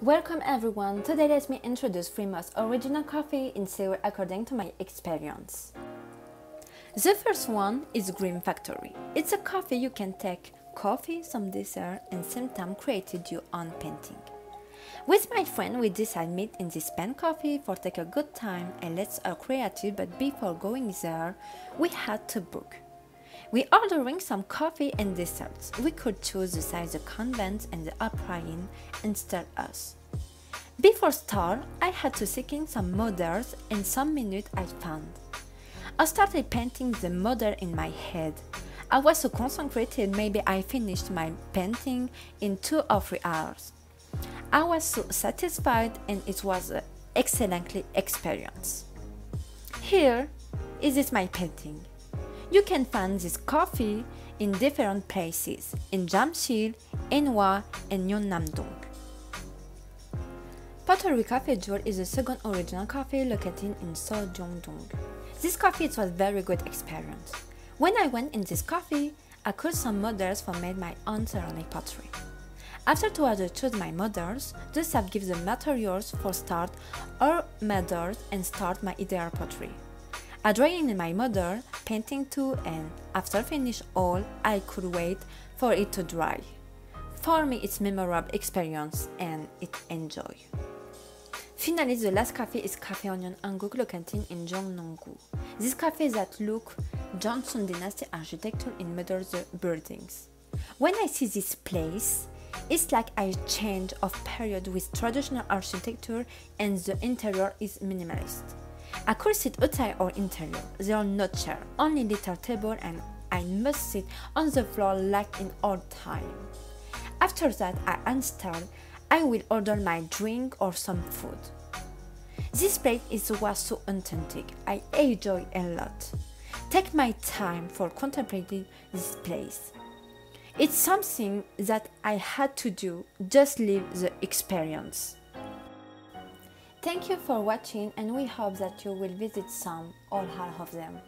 Welcome everyone, today let me introduce 3 most original coffee in Seoul according to my experience. The first one is Green Factory. It's a coffee you can take coffee, some dessert and same time created your own painting. With my friend we decided meet in this pen coffee for take a good time and let's creative, but before going there we had to book. We ordering some coffee and desserts. We could choose the size the convent and the apron and start us. Before start, I had to seek in some models and some minutes I found. I started painting the model in my head. I was so concentrated maybe I finished my painting in 2 or 3 hours. I was so satisfied and it was an excellent experience. Here is my painting. You can find this coffee in different places, in Jamsil, Hyehwa and Yeon. Pottery Cafe Jool is the second original coffee located in Seoul, Jongno-gu. This coffee was a very good experience. When I went in this coffee, I cut some models for made my own ceramic pottery. After to choose my models, the staff gives the materials for start or models and start my ideal pottery. I drawing in my model, painting too, and after finish all, I could wait for it to dry. For me, it's memorable experience and it enjoy. Finally, the last cafe is Cafe and Yeon Anguk located in Jongno-gu. This cafe that look Johnson dynasty architecture in modern buildings. When I see this place, it's like a change of period with traditional architecture and the interior is minimalist. I could sit outside or interior. There are no chairs, only little table and I must sit on the floor like in old time. After that I install, I will order my drink or some food. This place was so authentic, I enjoy a lot. Take my time for contemplating this place. It's something that I had to do, just live the experience. Thank you for watching and we hope that you will visit some or half of them.